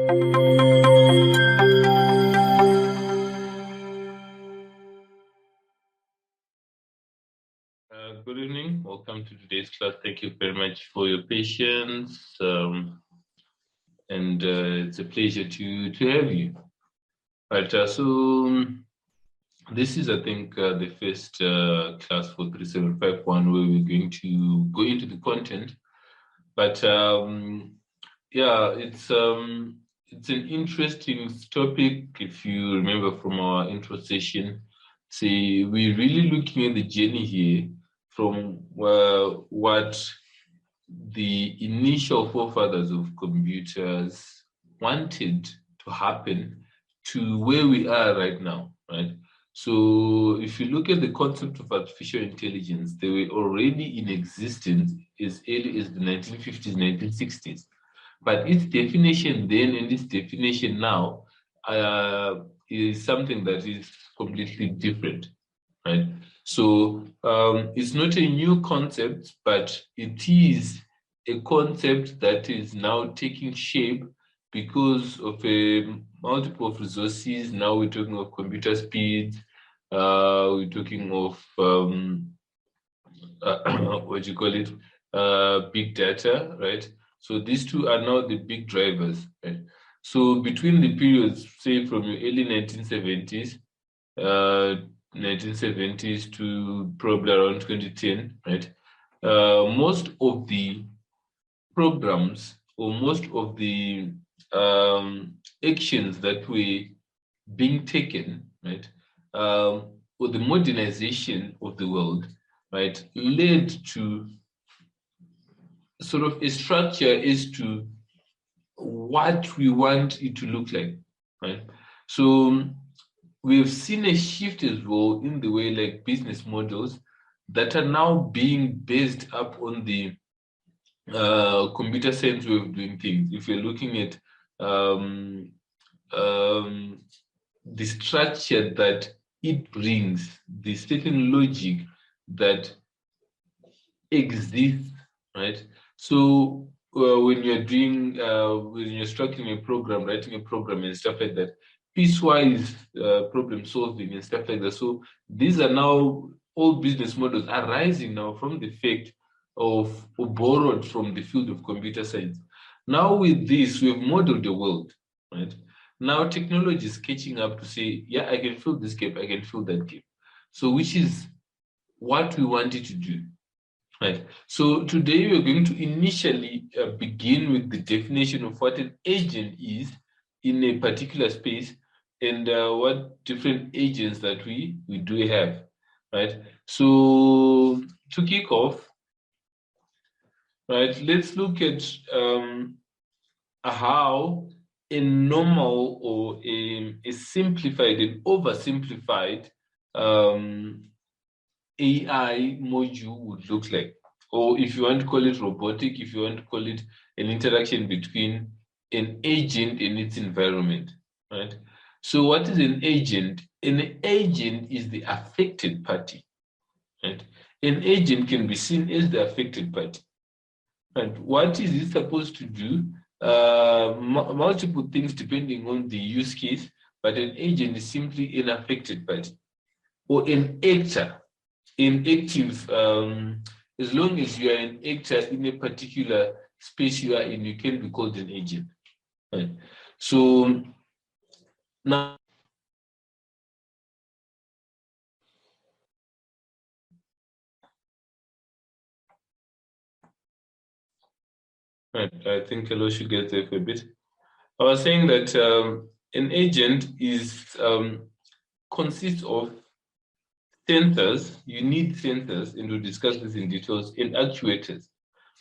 Good evening. Welcome to today's class. Thank you very much for your patience. And it's a pleasure to have you. Right. This is, I think, the first class for 3751 where we're going to go into the content. But yeah, it's an interesting topic. If you remember from our intro session, see, we're really looking at the journey here from what the initial forefathers of computers wanted to happen to where we are right now, right? So if you look at the concept of artificial intelligence, they were already in existence as early as the 1950s, 1960s. But its definition then and its definition now is something that is completely different, right? So it's not a new concept, but it is a concept that is now taking shape because of a multiple of resources. Now we're talking of computer speed. We're talking of what do you call it? Big data, right? So these two are now the big drivers, right? So between the periods, say from your early 1970s, 1970s to probably around 2010, right? Most of the programs or most of the actions that were being taken, right, or the modernization of the world, right, led to sort of a structure as to what we want it to look like, right? So we've seen a shift as well in the way like business models that are now being based up on the computer science way of doing things. If you're looking at um, the structure that it brings, the certain logic that exists, right? So when you're doing, when you're structuring a program, writing a program and stuff like that, piecewise problem solving and stuff like that. So these are now all business models arising now from the fact of or borrowed from the field of computer science. Now with this, we've modeled the world, right? Now technology is catching up to say, yeah, I can fill this gap, I can fill that gap. So which is what we wanted to do. Right. So today we're going to initially begin with the definition of what an agent is in a particular space and what different agents that we do have. Right. So to kick off, right, let's look at how a normal or a simplified and oversimplified AI module would look like. Or if you want to call it robotic, if you want to call it an interaction between an agent and its environment, right? So what is an agent? An agent is the affected party, right? An agent can be seen as the affected party. And what is it supposed to do? Multiple things depending on the use case, but an agent is simply an affected party or an actor in active, as long as you are an actor in a particular space you are in, you can be called an agent. Right? So now, right, I think hello should get there for a bit. I was saying that an agent is consists of sensors. You need sensors, and we'll discuss this in details, in actuators.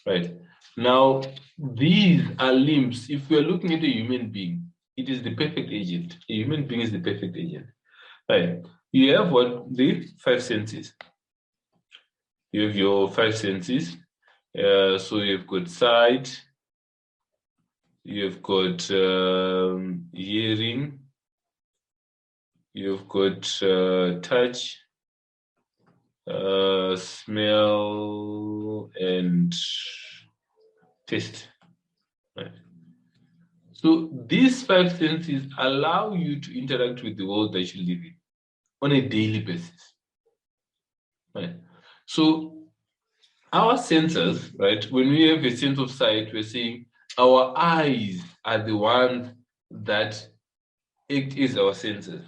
Right. Now, these are limbs. If we are looking at a human being, it is the perfect agent. A human being is the perfect agent. Right. You have what? The five senses. You have your five senses. So you've got sight, you've got hearing, you've got touch, smell, and taste. Right. So these five senses allow you to interact with the world that you live in on a daily basis. Right? So our senses, right, when we have a sense of sight, we're saying our eyes are the ones that act as our senses.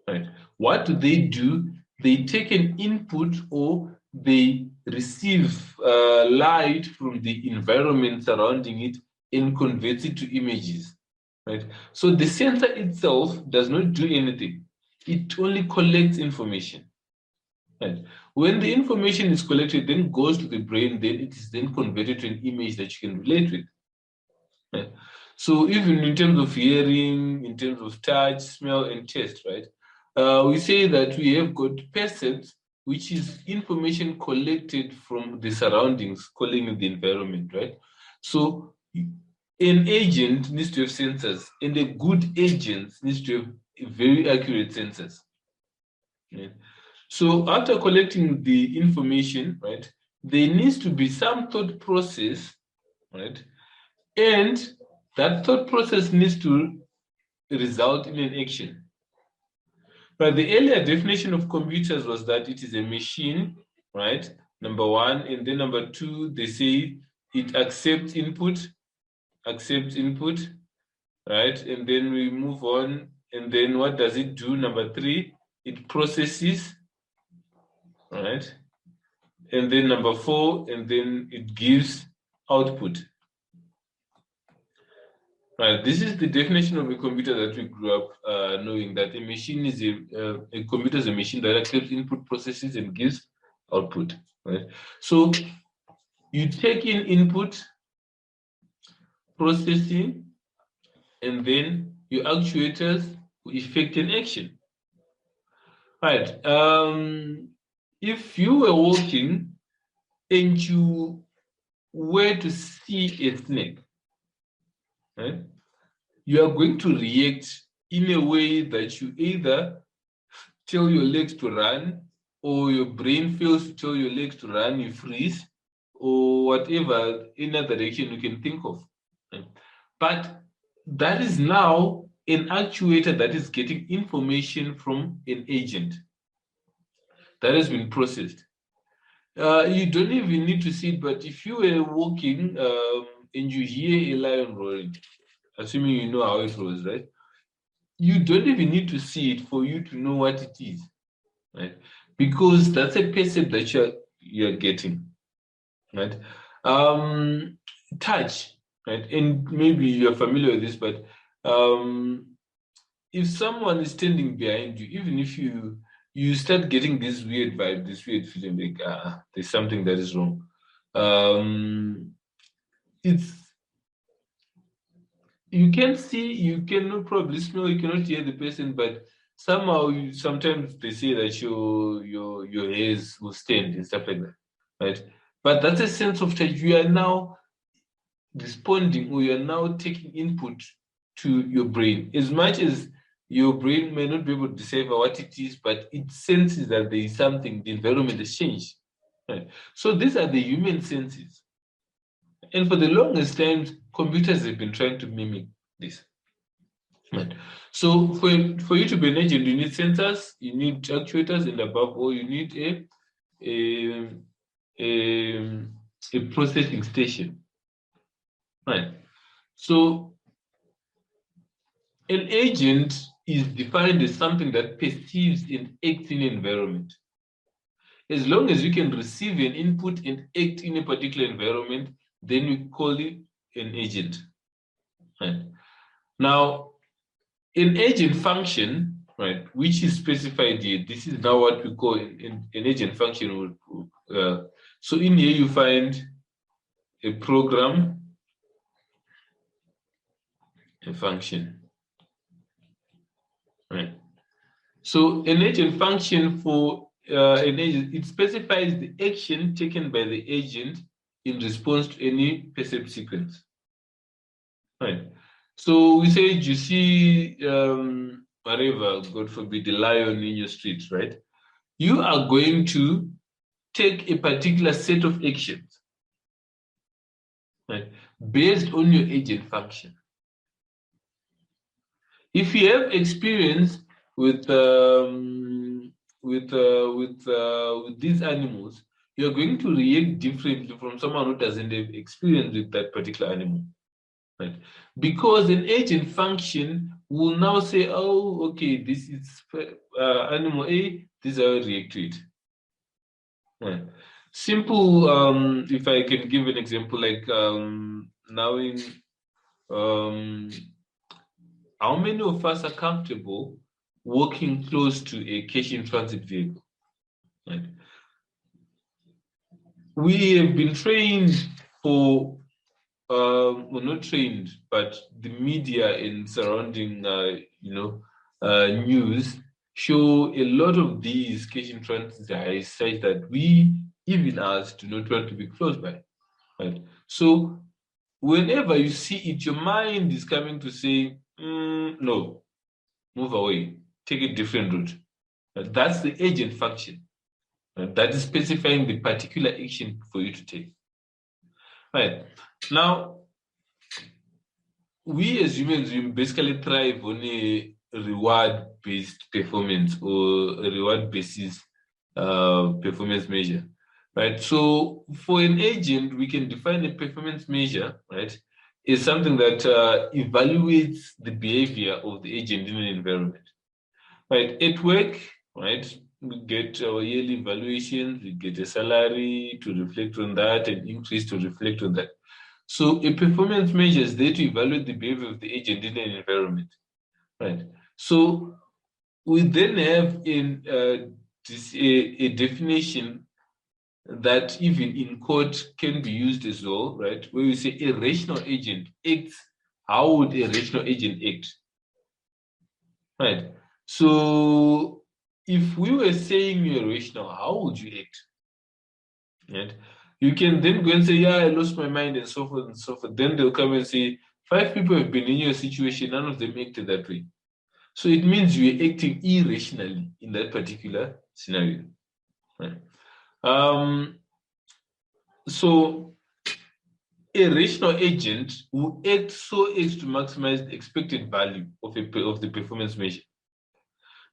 Right? What do? They take an input or they receive light from the environment surrounding it and convert it to images. Right? So the sensor itself does not do anything. It only collects information. Right? When the information is collected, then goes to the brain, then it is then converted to an image that you can relate with. Right? So even in terms of hearing, in terms of touch, smell, and taste, right? We say that we have got percepts, which is information collected from the surroundings, calling it the environment, right? So an agent needs to have sensors, and a good agent needs to have very accurate sensors. Right? So after collecting the information, right, there needs to be some thought process, right? And that thought process needs to result in an action. But the earlier definition of computers was that it is a machine, right? Number one. And then number two, they say it accepts input, right? And then we move on. And then what does it do? Number three, it processes, right? And then number four, and then it gives output. Right. This is the definition of a computer that we grew up knowing, that a machine is a computer is a machine that accepts input, processes, and gives output. Right. So you take in input, processing, and then your actuators effect an action. Right. If you were walking and you were to see a snake, right, you are going to react in a way that you either tell your legs to run, or your brain fails to tell your legs to run, you freeze, or whatever in other direction you can think of. But that is now an actuator that is getting information from an agent that has been processed. You don't even need to see it, but if you were walking and you hear a lion roaring, assuming you know how it roars, right? You don't even need to see it for you to know what it is, right? Because that's a percept that you're getting, right? Touch, right? And maybe you're familiar with this, but if someone is standing behind you, even if you start getting this weird vibe, this weird feeling, like there's something that is wrong. It's You can see, you cannot probably smell, you cannot hear the person, but somehow sometimes they say that your hairs will stand and stuff like that, right? But that's a sense of touch. You are now responding, or you are now taking input to your brain. As much as your brain may not be able to decipher what it is, but it senses that there is something, the environment has changed. Right? So these are the human senses. And for the longest time, computers have been trying to mimic this. Right. So for you to be an agent, you need sensors, you need actuators, and above all, you need a processing station. Right. So an agent is defined as something that perceives and acts in an environment. As long as you can receive an input and act in a particular environment, then we call it an agent. Right. Now, an agent function, right, which is specified here, this is now what we call an agent function. So in here you find a program, a function. Right. So an agent function for an agent, it specifies the action taken by the agent in response to any percept sequence. Right. So we said you see whatever, God forbid, the lion in your street, right? You are going to take a particular set of actions, right, based on your agent function. If you have experience with these animals, you're going to react differently from someone who doesn't have experience with that particular animal. Right? Because an agent function will now say, oh, okay, this is animal A, this is how I react to it. Right. Simple, if I can give an example, like now in how many of us are comfortable walking close to a cash-in-transit vehicle? Right? We have been trained for, well, not trained, but the media in surrounding, news show a lot of these cash-in-transits are such that we, even us, do not want to be close by. Right? So whenever you see it, your mind is coming to say, no, move away, take a different route. That's the agent function. That is specifying the particular action for you to take. Right. Now, we as humans, we basically thrive on a reward-based performance or a reward-basis performance measure. Right. So for an agent, we can define a performance measure, right, is something that evaluates the behavior of the agent in an environment. Right. At work, right, we get our yearly evaluations, we get a salary to reflect on that, an increase to reflect on that. So a performance measure is there to evaluate the behavior of the agent in an environment. Right. So we then have in a definition that even in court can be used as well, right? Where we say a rational agent acts, how would a rational agent act? Right. So if we were saying you're rational, how would you act? Right? You can then go and say, yeah, I lost my mind and so forth and so forth. Then they'll come and say, 5 people have been in your situation, none of them acted that way. So it means you're acting irrationally in that particular scenario. Right? So a rational agent will act so as to maximize the expected value of the performance measure.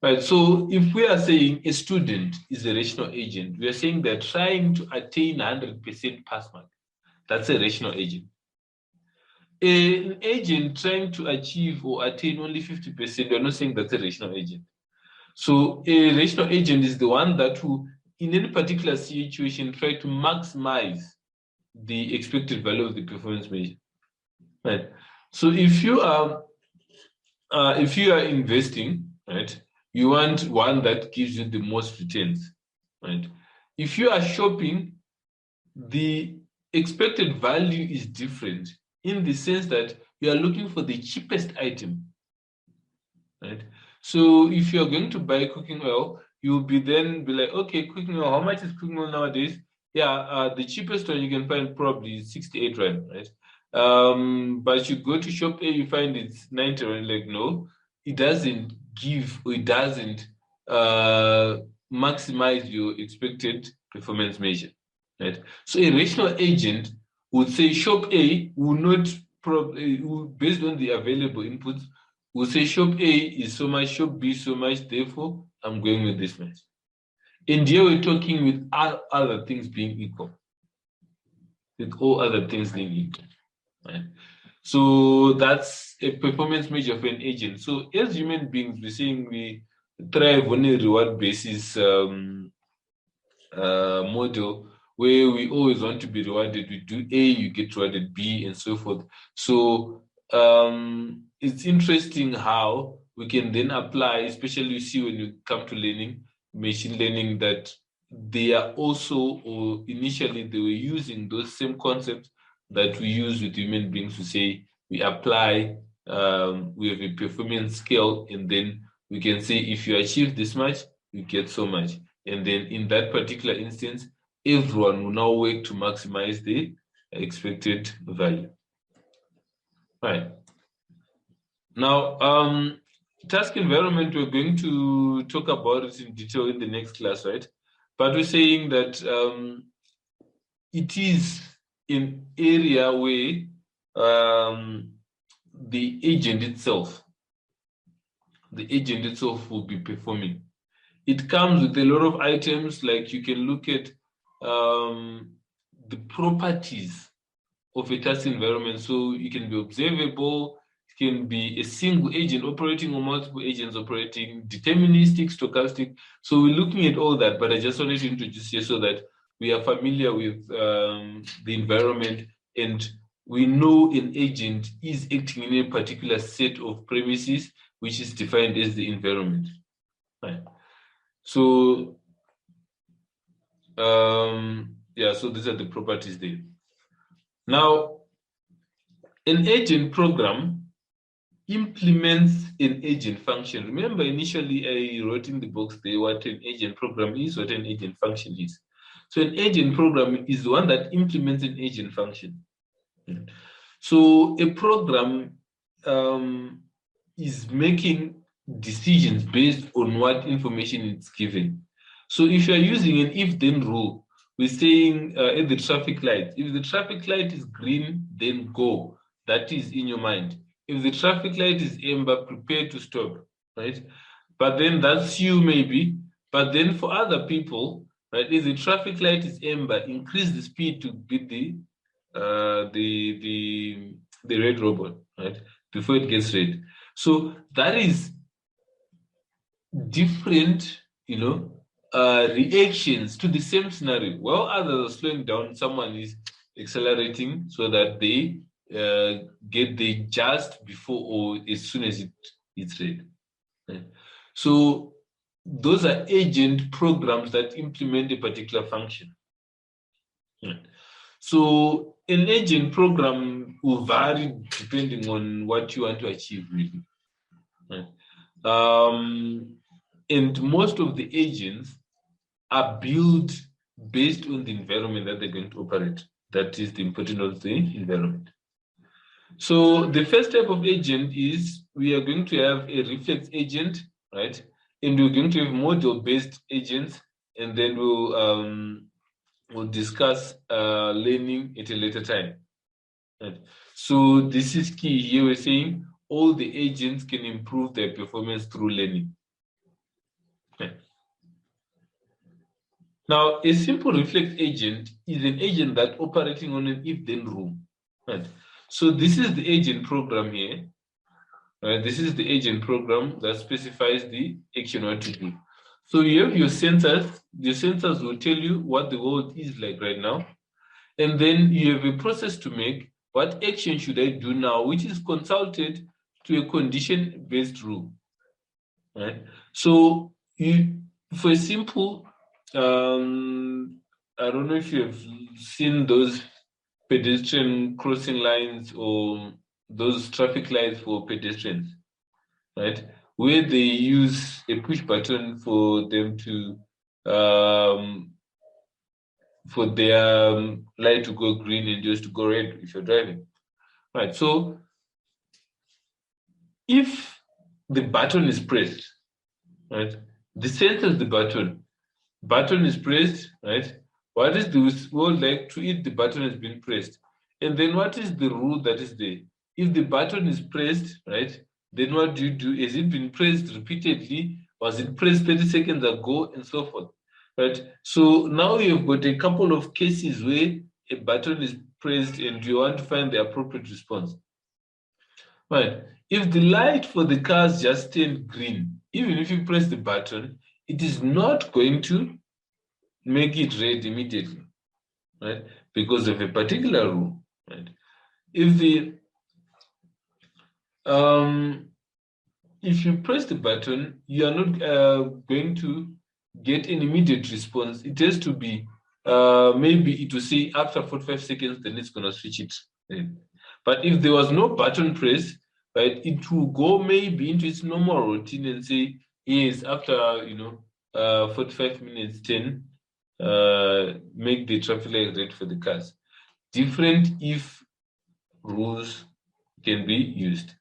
Right. So if we are saying a student is a rational agent, we are saying they're trying to attain 100% pass mark. That's a rational agent. An agent trying to achieve or attain only 50%, we're not saying that's a rational agent. So a rational agent is the one that will, in any particular situation, try to maximize the expected value of the performance measure. Right. So if you are investing, right, you want one that gives you the most returns, right? If you are shopping, the expected value is different in the sense that you are looking for the cheapest item, right? So if you're going to buy cooking oil, you'll be like, okay, cooking oil, how much is cooking oil nowadays? Yeah, the cheapest one you can find probably is 68 rand, right? But you go to shop A, you find it's 90 rand. Like, no, it doesn't give, or it doesn't maximize your expected performance measure, right? So a rational agent would say shop A will not probably, based on the available inputs, will say shop A is so much, shop B so much, therefore I'm going with this much. And here we're talking with other things being equal, with all other things being equal. Right? So that's a performance measure for an agent. So as human beings, we're saying we thrive on a reward basis model where we always want to be rewarded. We do A, you get rewarded B, and so forth. So it's interesting how we can then apply, especially you see when you come to learning, machine learning, that they are also, or initially they were using those same concepts that we use with human beings to say we apply, we have a performance scale, and then we can say if you achieve this much, you get so much. And then in that particular instance, everyone will now work to maximize the expected value. Right. Now, task environment, we're going to talk about it in detail in the next class, right? But we're saying that it is an area where the agent itself the agent itself will be performing. It comes with a lot of items, like you can look at the properties of a task environment. So it can be observable, it can be a single agent operating or multiple agents operating, deterministic, stochastic. So we're looking at all that, but I just wanted to introduce here so that we are familiar with the environment, and we know an agent is acting in a particular set of premises, which is defined as the environment. Right. So, so these are the properties there. Now, an agent program implements an agent function. Remember, initially I wrote in the box there what an agent program is, what an agent function is. So an agent program is the one that implements an agent function. So a program is making decisions based on what information it's given. So if you're using an if-then rule, we're saying at the traffic light, if the traffic light is green, then go. That is in your mind. If the traffic light is amber, prepare to stop, right? But then that's you maybe. But then for other people, right, if the traffic light is amber, increase the speed to beat the red robot, right, before it gets red. So that is different, reactions to the same scenario. While others are slowing down, someone is accelerating so that they get there just before or as soon as it's red. Right? So those are agent programs that implement a particular function. Right? So an agent program will vary depending on what you want to achieve, really. Right? And most of the agents are built based on the environment that they're going to operate. That is the importance of the environment. So the first type of agent is we are going to have a reflex agent, right? And we're going to have model-based agents, and then we'll discuss learning at a later time. Right? So this is key. Here we're saying all the agents can improve their performance through learning. Okay. Now, a simple reflex agent is an agent that operating on an if-then rule. Right? So this is the agent program here. Right? This is the agent program that specifies the action what to do. So you have your sensors. The sensors will tell you what the world is like right now. And then you have a process to make. What action should I do now, which is consulted to a condition-based rule. Right? So for a simple, I don't know if you have seen those pedestrian crossing lines or those traffic lights for pedestrians, right? Where they use a push button for them to for their light to go green and just to go red if you're driving, right? So if the button is pressed, right, the senses the button is pressed, right? What is the world like to it? The button has been pressed, and then what is the rule that is there? If the button is pressed, right, then what do you do? Has it been pressed repeatedly? Was it pressed 30 seconds ago, and so forth? Right. So now you've got a couple of cases where a button is pressed and you want to find the appropriate response. Right. If the light for the cars just turned green, even if you press the button, it is not going to make it red immediately, right? Because of a particular rule, right? If you press the button, you are not going to get an immediate response. It has to be maybe it will say after 45 seconds, then it's going to switch it. Right? But if there was no button press, right, it will go maybe into its normal routine and say, yes, after 45 minutes, 10, make the traffic light red for the cars. Different if rules can be used.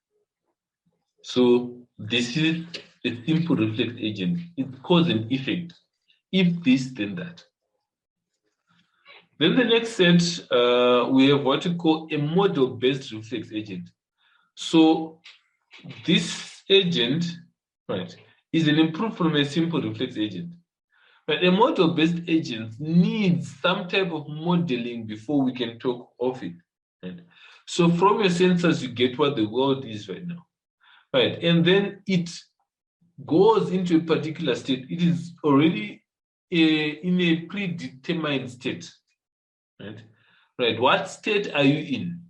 So this is a simple reflex agent. It's cause and effect. If this, then that. Then the next set, we have what we call a model-based reflex agent. So this agent right, is an improved from a simple reflex agent. But a model-based agent needs some type of modeling before we can talk of it. Right? So from your sensors, you get what the world is right now. Right. And then it goes into a particular state. It is already in a predetermined state. Right. Right. What state are you in?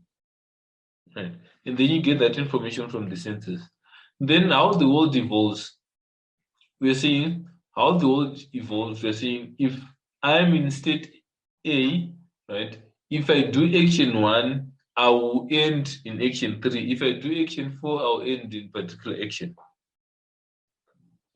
Right. And then you get that information from the sensors. Then how the world evolves. We're seeing how the world evolves. We're seeing if I'm in state A, right? If I do action 1, I will end in action 3. If I do action 4, I'll end in particular action.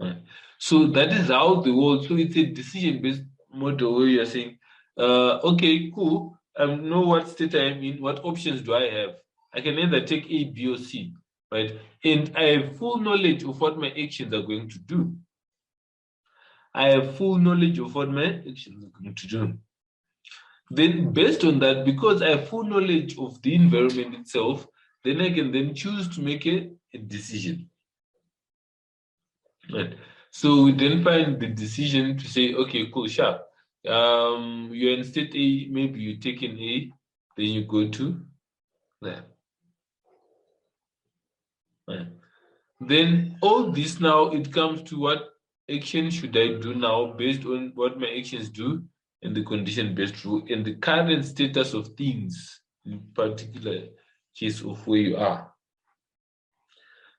Right. So that is how the world. So it's a decision-based model where you're saying, okay, cool. I know what state I'm in. What options do I have? I can either take A, B, or C, right? And I have full knowledge of what my actions are going to do. I have full knowledge of what my actions are going to do. Then, based on that, because I have full knowledge of the environment itself, then I can then choose to make a decision. Right. So we then find the decision to say, okay, cool, sharp. You're in state A, maybe you take an A, then you go to there. Right. Then all this now, it comes to what action should I do now based on what my actions do and the condition-based rule and the current status of things, in particular case of where you are.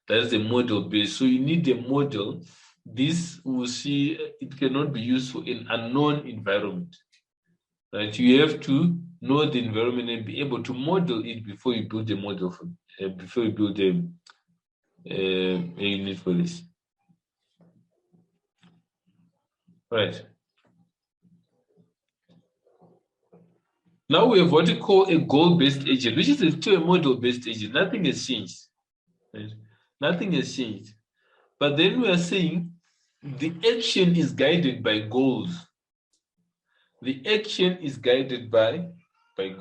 That's the model base. So you need a model. This will see it cannot be used for an unknown environment. Right? You have to know the environment and be able to model it before you build a model for before you build a unit for this. Right. Now we have what we call a goal-based agent, which is still a model-based agent. Nothing has changed. Right? Nothing has changed. But then we are saying the action is guided by goals. The action is guided by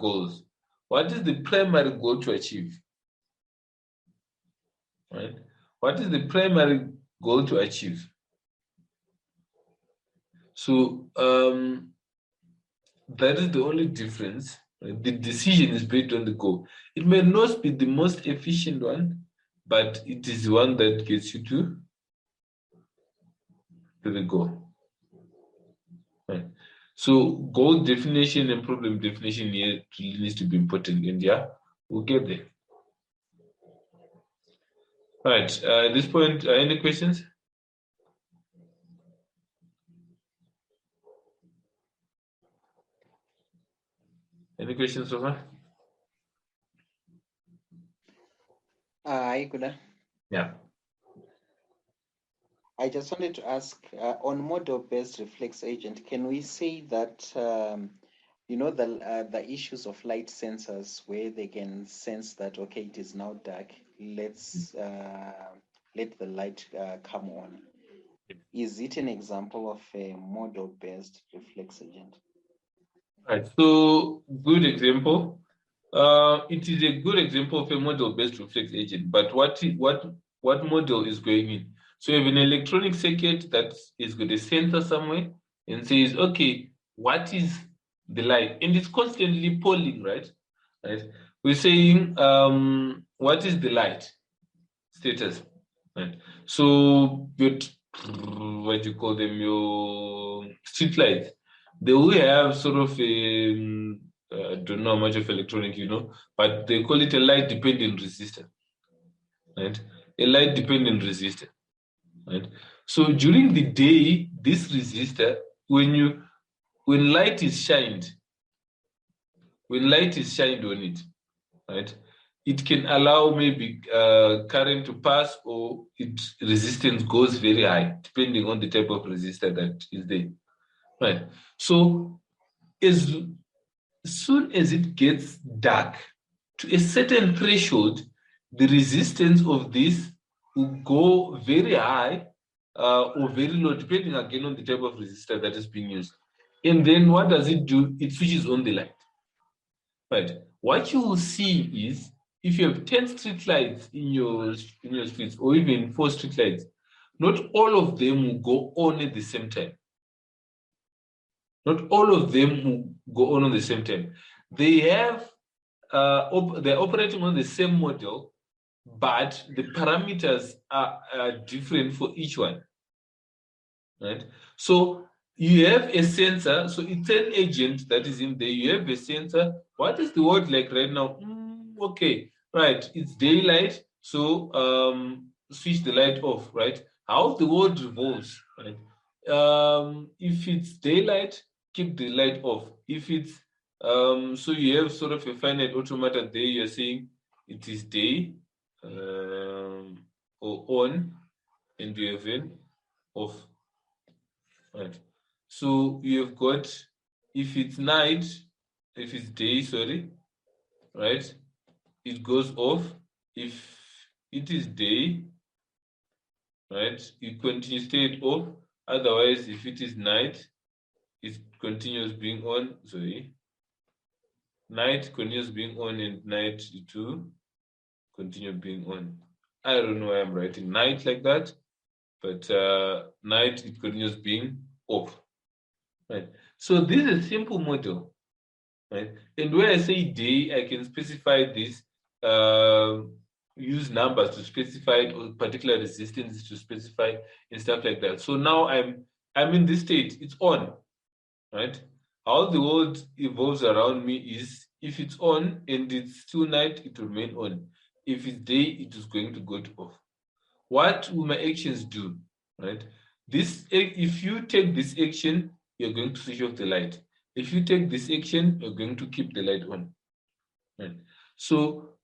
goals. What is the primary goal to achieve? Right? What is the primary goal to achieve? So that is the only difference. Right? The decision is based on the goal. It may not be the most efficient one, but it is one that gets you to the goal. Right? So goal definition and problem definition here really needs to be important, and yeah, we'll get there. Right. At this point, any questions? Any questions so far? Hi, Kuda. Yeah. I just wanted to ask, on model-based reflex agent, can we say that the issues of light sensors where they can sense that okay, it is now dark, let's let the light come on. Is it an example of a model-based reflex agent? Right. So good example. It is a good example of a model-based reflex agent. But what model is going in? So you have an electronic circuit that is got a sensor somewhere and says, okay, what is the light? And it's constantly polling, right? Right. We're saying, what is the light status? Right. So what do you call them? Your street lights. They will have sort of a I don't know how much of electronic you know, but they call it a light dependent resistor. Right? A light dependent resistor. Right? So during the day, this resistor, when light is shined on it, right, it can allow maybe current to pass or its resistance goes very high, depending on the type of resistor that is there. Right. So as soon as it gets dark, to a certain threshold, the resistance of this will go very high or very low, depending again on the type of resistor that is being used. And then what does it do? It switches on the light. Right. What you will see is if you have 10 street lights in your streets, or even 4 street lights, not all of them will go on at the same time. Not all of them will go on the same time. They have they're operating on the same model, but the parameters are different for each one. Right? So you have a sensor, so it's an agent that is in there. You have a sensor. What is the world like right now? Okay, right. It's daylight, so switch the light off, right? How the world revolves, right? If it's daylight, keep the light off. If it's so you have sort of a finite automata there, you're saying it is day or on, and you have an off. Right. So you have got, if it's night, if it's day, sorry, right, it goes off. If it is day, right, it continues stay off. Otherwise, if it is night, it continues being on. Sorry, night continues being on, and night to continue being on. I don't know why I'm writing night like that, but night it continues being off. Right. So this is a simple model. Right? And when I say day, I can specify this, use numbers to specify it, or particular resistance to specify and stuff like that. So now I'm in this state, it's on, right? How the world evolves around me is if it's on and it's still night, it will remain on. If it's day, it is going to go to off. What will my actions do? Right? This, if you take this action, you're going to switch off the light. If you take this action, you're going to keep the light on. Right? So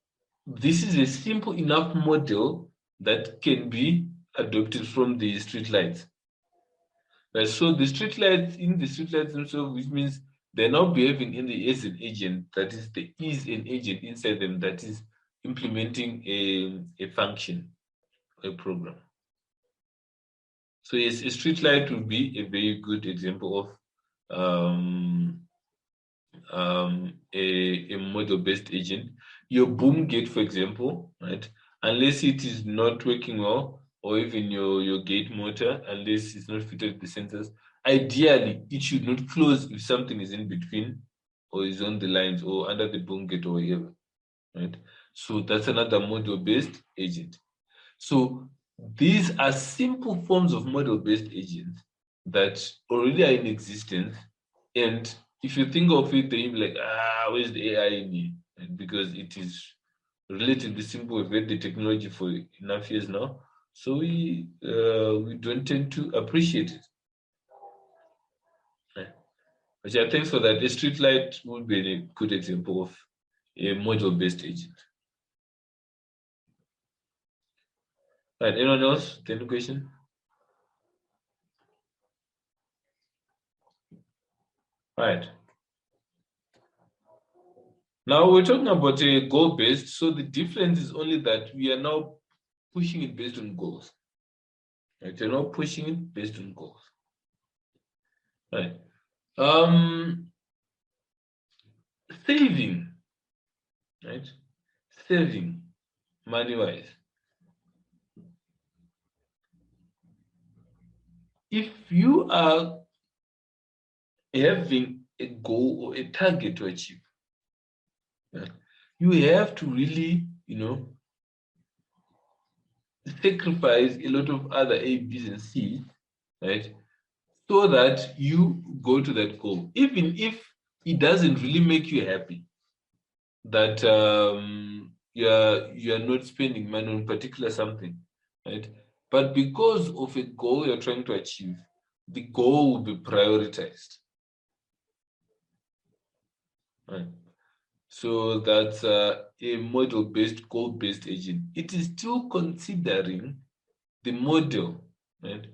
this is a simple enough model that can be adopted from the street lights. Right? So the street lights, in the street lights themselves, which means they're now behaving in the as an agent, that is, there is an agent inside them that is implementing a function, a program. So yes, a street light would be a very good example of a model-based agent. Your boom gate, for example, right? Unless it is not working well, or even your gate motor, unless it's not fitted with the sensors, ideally it should not close if something is in between, or is on the lines, or under the boom gate, or whatever, right? So that's another model-based agent. So these are simple forms of model-based agents that already are in existence. And if you think of it, then you'll be like, where's the AI in here? And because it is relatively simple. We've had the technology for enough years now. So we don't tend to appreciate it. But yeah, thanks for that. A street light would be a good example of a model-based agent. Right, anyone else? Any question? Right. Now we're talking about a goal-based. So the difference is only that we are now pushing it based on goals. Right? You're now pushing it based on goals. Right. Saving. Right? Saving money-wise. If you are having a goal or a target to achieve, right, you have to really, sacrifice a lot of other A, B's, and C's, right, so that you go to that goal, even if it doesn't really make you happy, that you're not spending money on particular something, right? But because of a goal you're trying to achieve, the goal will be prioritized. Right. So that's a model-based, goal-based agent. It is still considering the model, right?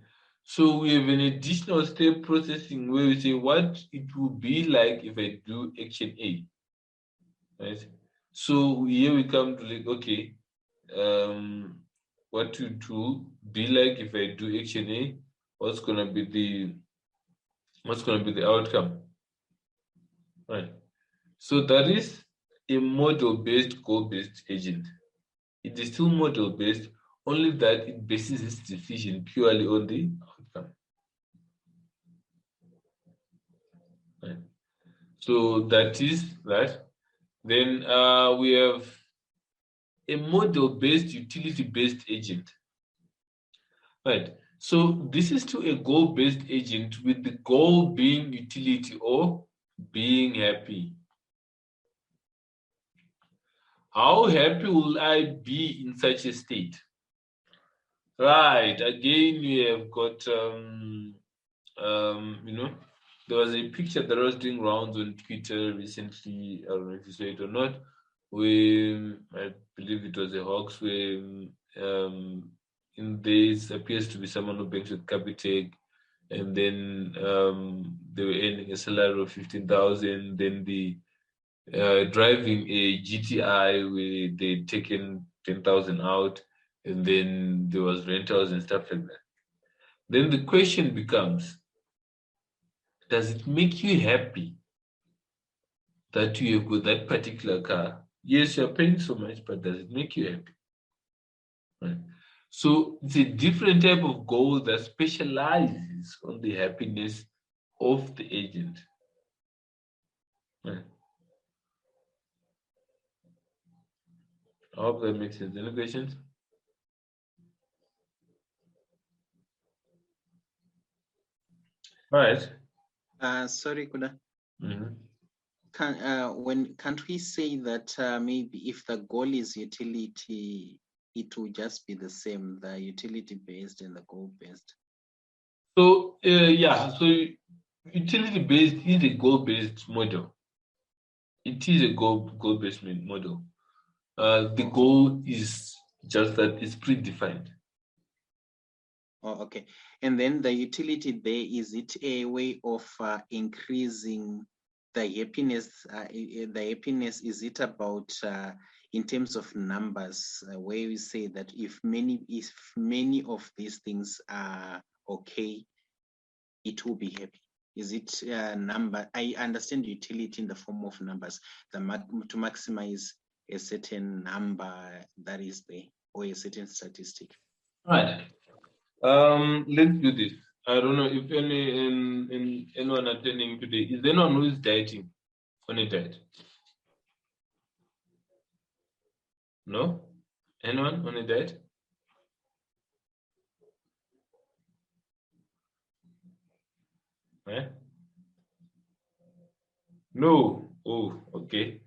So we have an additional step processing where we say what it will be like if I do action A, right? So here we come to like, okay, what it will be like if I do action A, what's gonna be the outcome, right? So that is a model-based, goal-based agent. It is still model-based, only that it bases its decision purely on the outcome. Right. So that is that. Then we have a model-based, utility-based agent. Right. So this is to a goal-based agent with the goal being utility or being happy. How happy will I be in such a state? Right. Again, we have got, there was a picture that was doing rounds on Twitter recently. I don't know if you saw it or not. Where I believe it was a hoax where in this appears to be someone who banks with Capitec, and then they were earning a salary of 15,000. Then the driving a GTI where they'd taken 10,000 out, and then there was rentals and stuff like that. Then the question becomes, does it make you happy that you have got that particular car? Yes, you're paying so much, but does it make you happy? Right. So it's a different type of goal that specializes on the happiness of the agent. Right. I hope that makes sense. Any questions? All right. Sorry, Kuda. Mm-hmm. Can't we say that maybe if the goal is utility, it will just be the same, the utility based and the goal based? So so utility based is a goal based model. It is a goal based model. The goal is just that it's predefined. Oh, okay. And then the utility there, is it a way of increasing the happiness? The happiness, is it about in terms of numbers, where we say that if many of these things are okay, it will be happy? Is it number? I understand utility in the form of numbers, to maximize a certain number that is there, or a certain statistic. Right. Let's do this. I don't know if anyone attending today is there anyone who is dieting on a diet. No? Anyone on a diet? Eh? No. Oh, okay.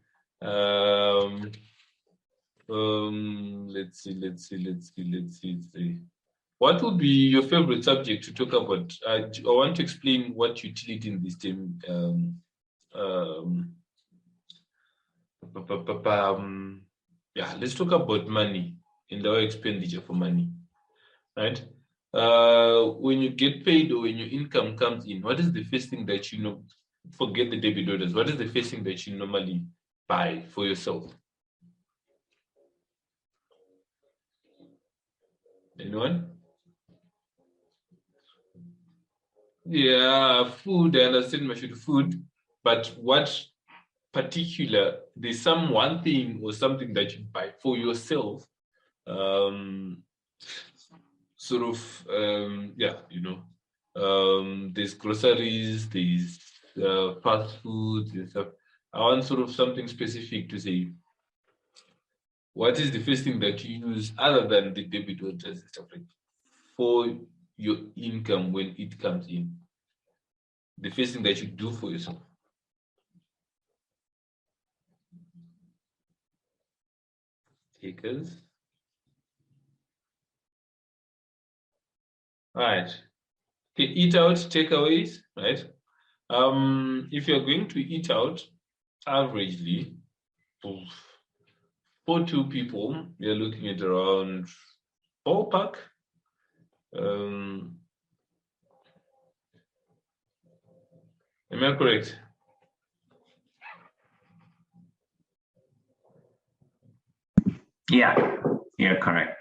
Let's see. What would be your favorite subject to talk about? I want to explain what utility in this term. Yeah, let's talk about money and our expenditure for money, right? When you get paid or when your income comes in, what is the first thing that you know? Forget the debit orders. What is the first thing that you normally buy for yourself? Anyone? Yeah, food. I understand my food, but what particular? There's some one thing or something that you buy for yourself. Sort of, there's groceries, there's fast foods and stuff. I want sort of something specific to say. What is the first thing that you use other than the debit orders and stuff like that, for your income when it comes in? The first thing that you do for yourself. Takers. All right. Okay, eat out, takeaways, right? If you're going to eat out, averagely, for two people, we are looking at around ballpark. Am I correct? Yeah, you're correct.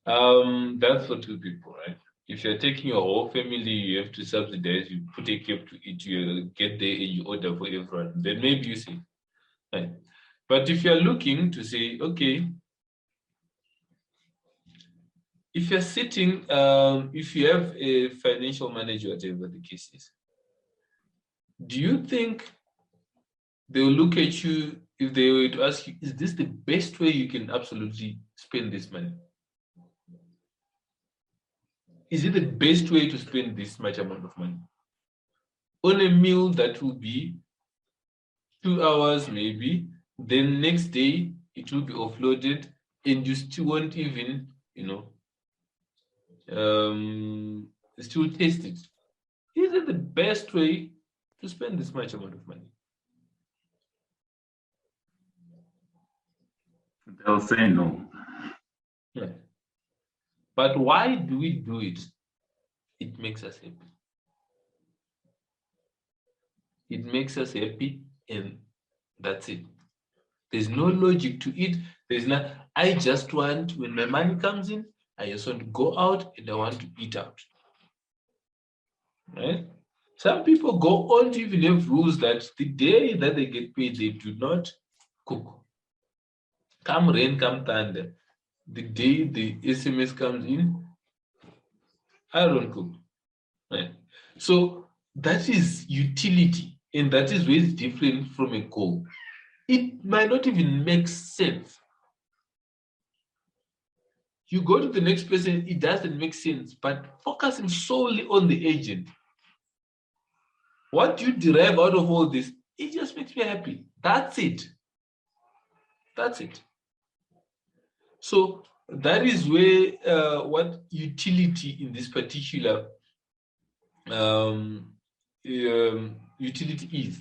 That's for two people, right? If you're taking your whole family, you have to subsidize. You put a cap to eat. You get there and you order for everyone. Then maybe you say, right? But if you're looking to say, okay, if you're sitting, if you have a financial manager, whatever the case is, do you think they'll look at you if they were to ask you, is this the best way you can absolutely spend this money? Is it the best way to spend this much amount of money? On a meal that will be 2 hours maybe, then next day it will be offloaded and you still won't even, still taste it. Is it the best way to spend this much amount of money? They'll say no. Yeah. But why do we do it? It makes us happy. It makes us happy, and that's it. There's no logic to it. There's not, I just want, when my money comes in, I just want to go out and I want to eat out. Right? Some people go on to even have rules that the day that they get paid, they do not cook. Come rain, come thunder. The day the SMS comes in, I don't cook. Right? So that is utility, and that is where it's different from a goal. It might not even make sense. You go to the next person, it doesn't make sense, but focusing solely on the agent. What you derive out of all this, it just makes me happy. That's it. That's it. So that is where what utility in this particular utility is.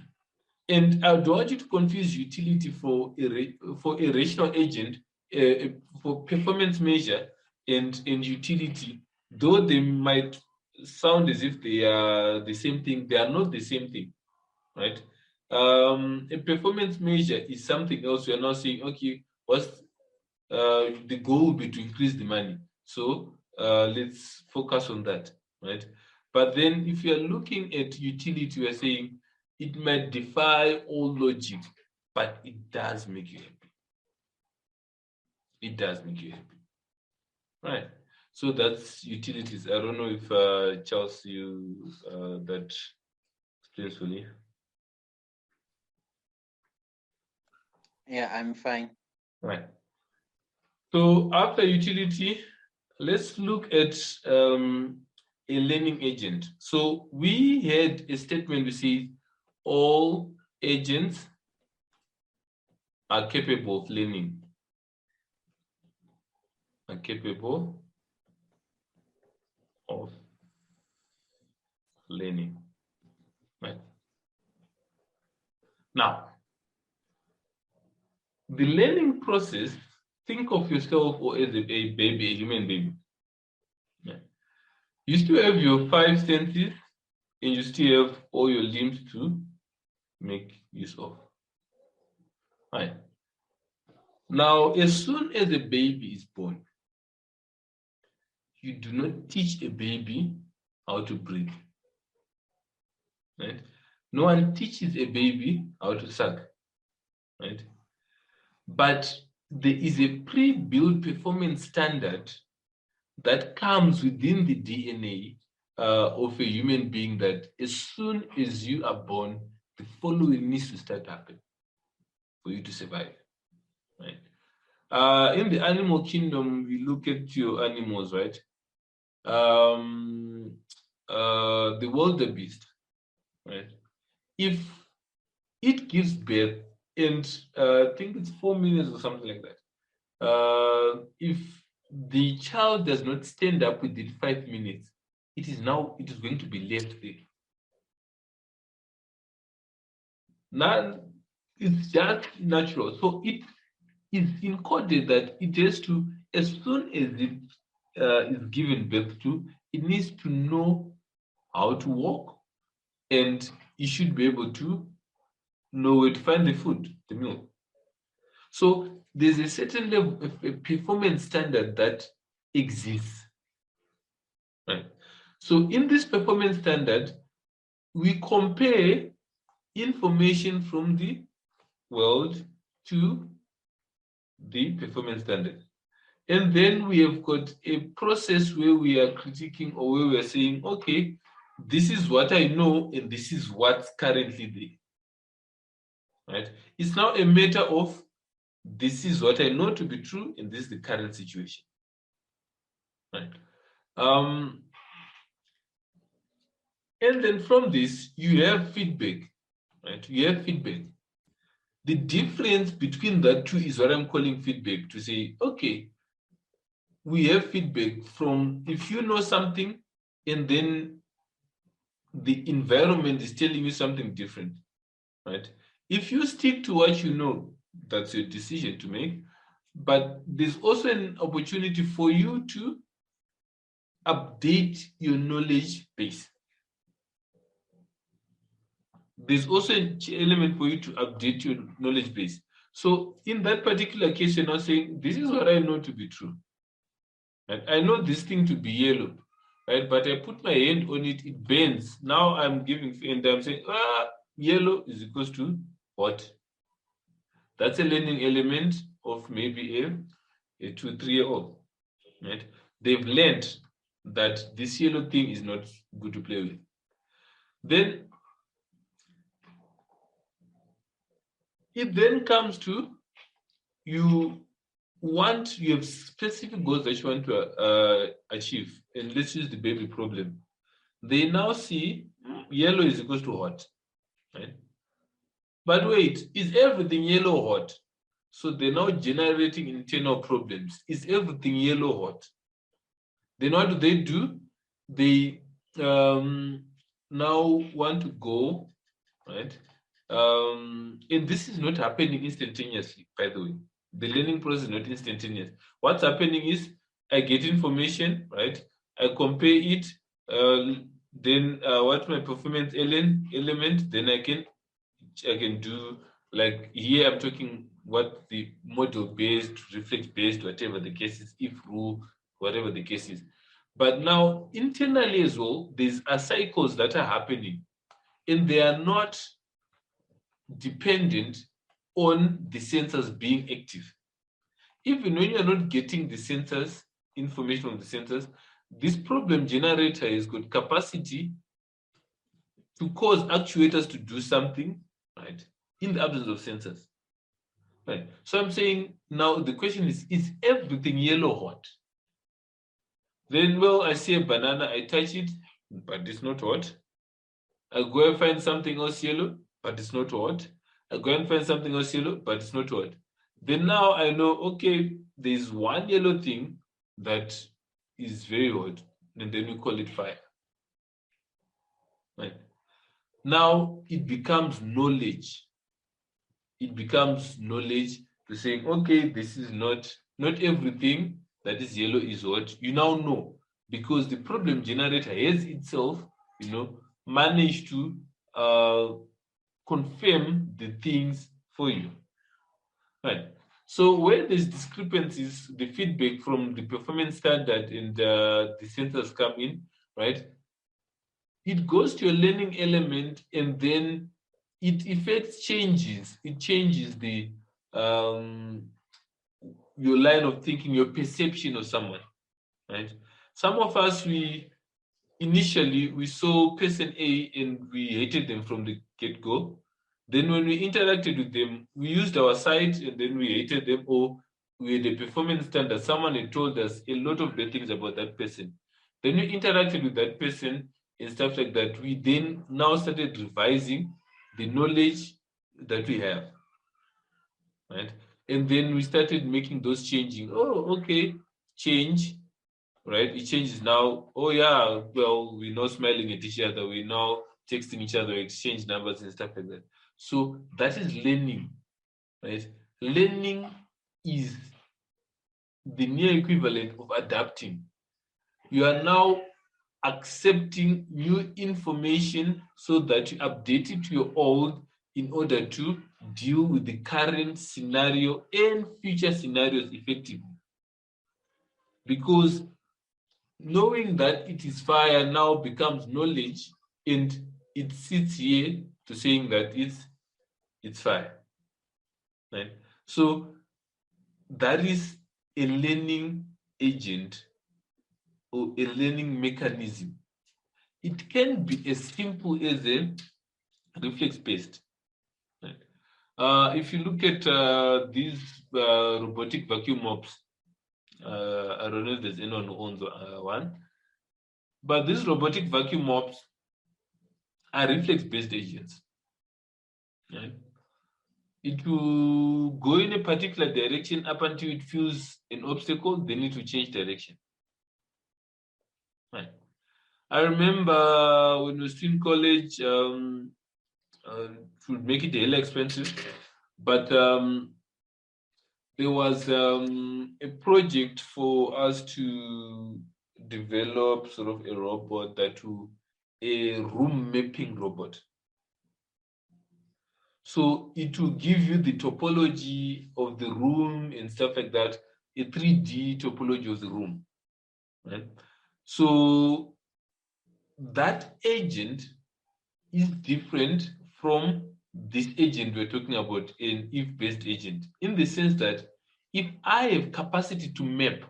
And I don't want you to confuse utility for a rational agent, for performance measure and utility, though they might sound as if they are the same thing, they are not the same thing, right? A performance measure is something else. We are not saying, okay, what's the goal will be to increase the money. So let's focus on that, right? But then if you're looking at utility, we're saying it might defy all logic, but it does make you happy. It does make you happy, right? So that's utilities. I don't know if Charles, you that explains for me. Yeah, I'm fine. Right. So after utility, let's look at a learning agent. So we had a statement we say all agents are capable of learning. Are capable of learning. Right. Now, the learning process, think of yourself as a baby, a human baby. Yeah. You still have your 5 senses and you still have all your limbs to make use of. Right. Now, as soon as a baby is born, you do not teach a baby how to breathe. Right? No one teaches a baby how to suck. Right? But there is a pre-built performance standard that comes within the DNA of a human being that as soon as you are born, the following needs to start happening for you to survive. Right? In the animal kingdom, we look at your animals, right? The wildebeest, right? If it gives birth, and I think it's 4 minutes or something like that. If the child does not stand up within 5 minutes, it is going to be left there. Now, it's just natural. So it is encoded that it has to, as soon as it is given birth to, it needs to know how to walk, and it should be able to know where to find the food, the meal. So there's a certain level of a performance standard that exists. Right. So in this performance standard, we compare information from the world to the performance standard. And then we have got a process where we are critiquing or where we are saying, okay, this is what I know and this is what's currently there. Right? It's now a matter of this is what I know to be true and this is the current situation. Right? And then from this, you have feedback. Right? You have feedback. The difference between that two is what I'm calling feedback, to say, okay, we have feedback from if you know something and then the environment is telling you something different, right? If you stick to what you know, that's your decision to make. But there's also an opportunity for you to update your knowledge base. There's also an element for you to update your knowledge base. So in that particular case, you're not saying, this is what I know to be true. And I know this thing to be yellow, right? But I put my hand on it, it bends. Now I'm giving, and I'm saying, yellow is equals to what? That's a learning element of maybe a 2-3-year-old, right? They've learned that this yellow thing is not good to play with. Then it then comes to you have specific goals that you want to achieve. And let's use the baby problem. They now see yellow is equals to hot, right? But wait, is everything yellow hot? So they're now generating internal problems. Is everything yellow hot? Then what do? They now want to go, right? And this is not happening instantaneously, by the way. The learning process is not instantaneous. What's happening is I get information, right? I compare it, then what's my performance element, then I can do, like here I'm talking what the model based, reflex based, whatever the case is, if rule, whatever the case is. But now internally as well, there's cycles that are happening and they are not dependent on the sensors being active. Even when you're not getting the sensors, information from the sensors, this problem generator has got capacity to cause actuators to do something, right, in the absence of sensors. Right. So I'm saying now the question is everything yellow hot? Then, well, I see a banana, I touch it, but it's not hot. I go and find something else yellow, but it's not hot. I go and find something else yellow, but it's not hot. Then now I know, okay, there's one yellow thing that is very hot, and then we call it fire. Right. Now it becomes knowledge. It becomes knowledge to saying, okay, this is not everything that is yellow is hot. You now know, because the problem generator has itself, managed to confirm the things for you. Right. So where there's discrepancies, the feedback from the performance standard and the sensors come in, right? It goes to a learning element and then it affects changes. It changes the your line of thinking, your perception of someone, right? Some of us, initially we saw person A and we hated them from the get-go. Then when we interacted with them, we used our sight and then we hated them, or we had a performance standard. Someone had told us a lot of bad things about that person. Then we interacted with that person and stuff like that. We then now started revising the knowledge that we have, right? And then we started making those changing. Oh, okay, change, right? It changes now. Oh yeah, well, we're not smiling at each other. We're now texting each other, exchange numbers and stuff like that. So that is learning, right? Learning is the near equivalent of adapting. You are now accepting new information so that you update it to your old in order to deal with the current scenario and future scenarios effectively. Because knowing that it is fire now becomes knowledge, and it sits here to saying that it's fire. Right? So that is a learning agent or a learning mechanism. It can be as simple as a reflex-based. Right? If you look at these robotic vacuum mops, I don't know if there's anyone who owns one, but these robotic vacuum mops are reflex-based agents. Right? It will go in a particular direction up until it feels an obstacle, they need to change direction. Right. I remember when we were in college, it would make it hella expensive, but there was a project for us to develop sort of a robot a room mapping robot. So it will give you the topology of the room and stuff like that, a 3D topology of the room. Right? So that agent is different from this agent we're talking about, an if-based agent, in the sense that if I have capacity to map,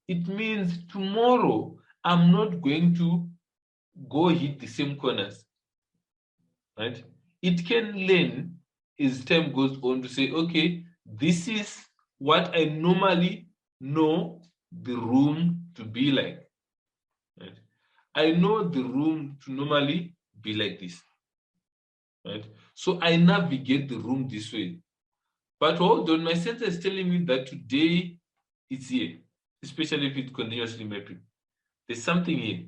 it means tomorrow I'm not going to go hit the same corners. Right? It can learn as time goes on to say, okay, this is what I normally know the room to be like. Right? I know the room to normally be like this. Right? So I navigate the room this way. But hold on, my sensor is telling me that today it's here, especially if it's continuously mapping. There's something here.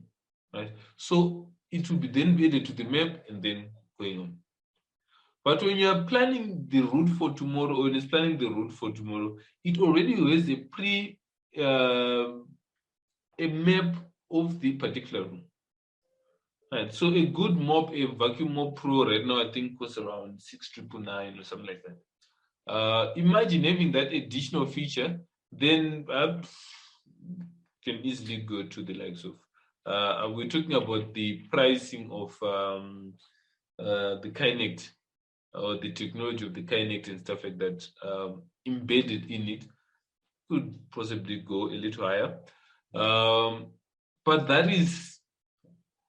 Right? So it will be then be added to the map and then going on. But when you are planning the route for tomorrow, or when it's planning the route for tomorrow, it already has a map of the particular room. Right. So a good mop, a vacuum mop pro right now, I think costs around 6,999 or something like that. Imagine having that additional feature, then can easily go to the likes of. We're talking about the pricing of the Kinect, or the technology of the Kinect and stuff like that, embedded in it, could possibly go a little higher. But that is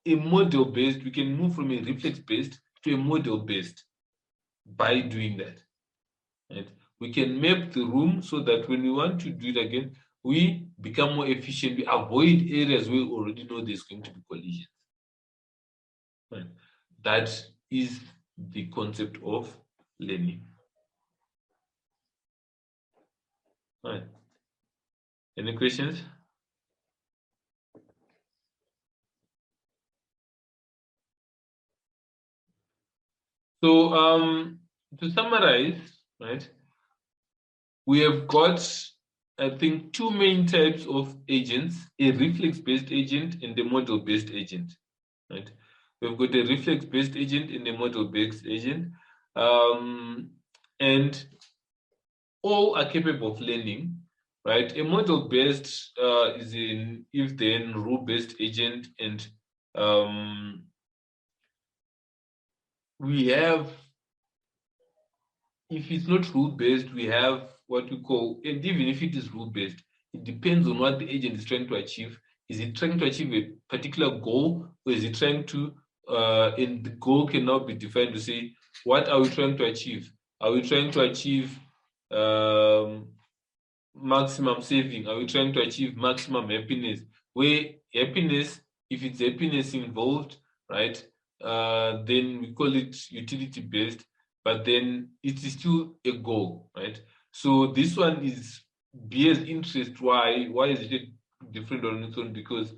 a model-based. We can move from a reflex-based to a model-based by doing that. Right? We can map the room so that when we want to do it again, we become more efficient. We avoid areas where we already know there's going to be collisions. Right? That is the concept of learning. Right. Any questions? So to summarize, right, we have got, I think, two main types of agents: a reflex-based agent and a model-based agent. Right? We've got a reflex-based agent and a model-based agent, and all are capable of learning. Right? A model-based is an if-then rule-based agent, and we have, if it's not rule-based, we have what we call, and even if it is rule-based, it depends on what the agent is trying to achieve. Is it trying to achieve a particular goal, or is it trying to, and the goal cannot be defined to say, what are we trying to achieve? Are we trying to achieve maximum saving? Are we trying to achieve maximum happiness? Where happiness, if it's happiness involved, right, then we call it utility-based, but then it is still a goal, right? So this one is bears interest. Why is it different on its own? Because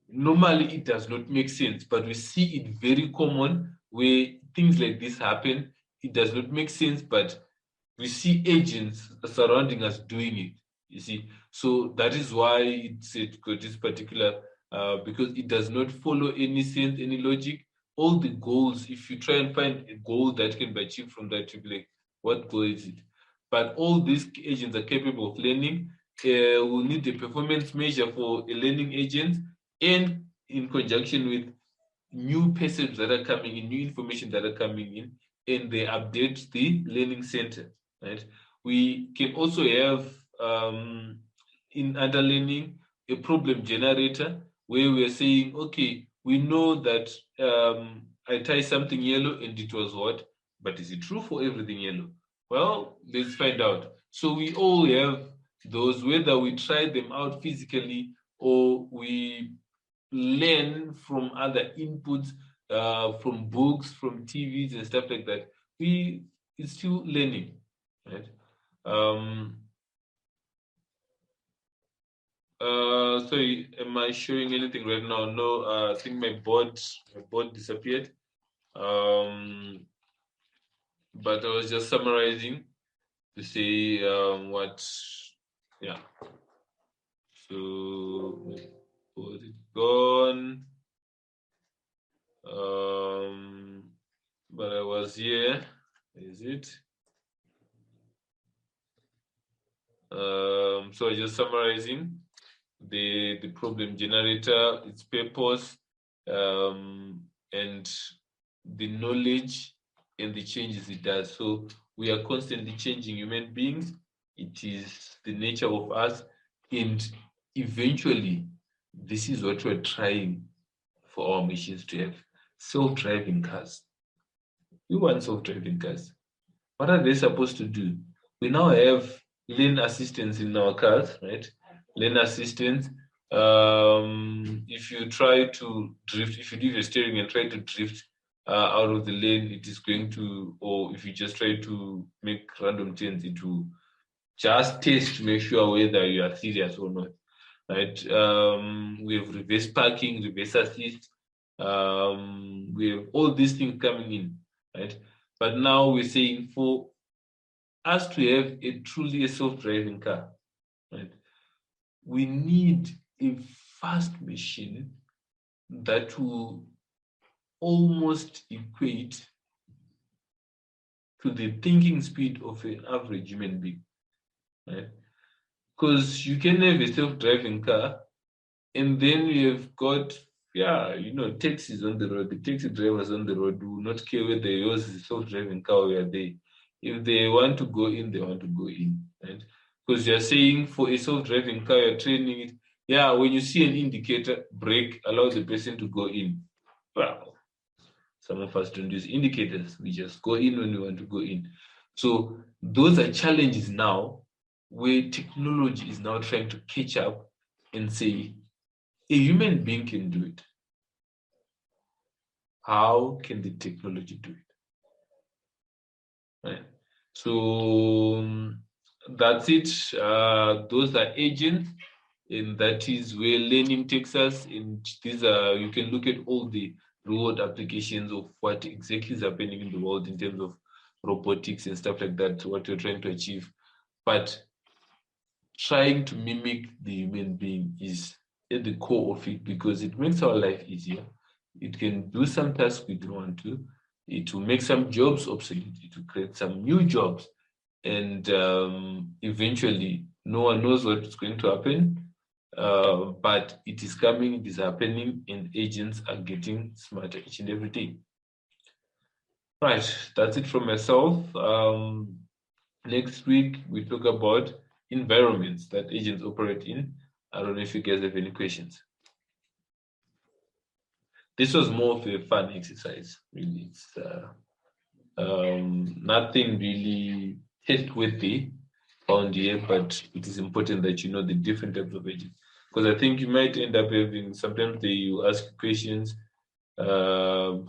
normally it does not make sense, but we see it very common where things like this happen. It does not make sense, but we see agents surrounding us doing it, you see. So that is why it's got this particular, because it does not follow any sense, any logic. All the goals, if you try and find a goal that can be achieved from that, you'll be like, what goal is it? But all these agents are capable of learning. We'll need a performance measure for a learning agent, and in conjunction with new passage that are coming in, new information that are coming in, and they update the learning center. right? We can also have in underlearning a problem generator where we're saying, okay, we know that I tie something yellow and it was what, but is it true for everything yellow? Well, let's find out. So we all have those, whether we try them out physically or we learn from other inputs, from books, from TVs and stuff like that. It's still learning, right? Sorry, am I showing anything right now? No, I think my board disappeared. But I was just summarizing to say what, yeah. So my board is gone. But I was here. Is it? So just summarizing the problem generator, its purpose, and the knowledge and the changes it does. So we are constantly changing human beings. It is the nature of us, and eventually, this is what we're trying for our machines to have: self-driving cars. We want self-driving cars. What are they supposed to do? We now have lane assistance in our cars, right? Lane assistance. If you try to drift, if you leave your steering and try to drift out of the lane, it is going to, or if you just try to make random turns, it will just test to make sure whether you are serious or not, right? We have reverse parking, reverse assist. We have all these things coming in, right? But now we're saying for us to have a truly self-driving car, right, we need a fast machine that will almost equate to the thinking speed of an average human being, right? Because you can have a self-driving car, and then we have got, taxis on the road. The taxi drivers on the road do not care whether yours is a self-driving car or where they, if they want to go in, they want to go in, right? Because you're saying for a self-driving car, you're training it. Yeah, when you see an indicator, brake, allow the person to go in. Well, some of us don't use indicators. We just go in when we want to go in. So those are challenges now where technology is now trying to catch up and say, a human being can do it. How can the technology do it? Right. So that's it. Those are agents, and that is where learning takes us. And these are, you can look at all the real-world applications of what exactly is happening in the world in terms of robotics and stuff like that, what you're trying to achieve. But trying to mimic the human being is at the core of it, because it makes our life easier. It can do some tasks we don't want to. It will make some jobs obsolete. It will create some new jobs. And eventually, no one knows what's going to happen. But it is coming, it is happening, and agents are getting smarter each and every day. Right, that's it from myself. Next week, we talk about environments that agents operate in. I don't know if you guys have any questions. This was more of a fun exercise, really. It's nothing really test-worthy found here, but it is important that you know the different types of agents. Because I think you might end up having, sometimes they will ask questions. The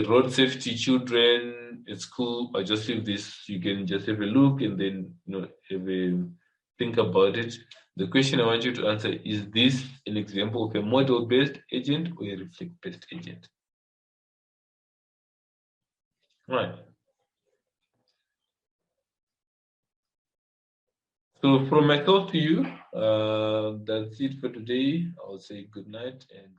road safety children at school, I just leave this, you can just have a look and then have a think about it. The question I want you to answer: is this an example of a model-based agent or a reflect-based agent? Right. So from myself to you, that's it for today. I'll say good night and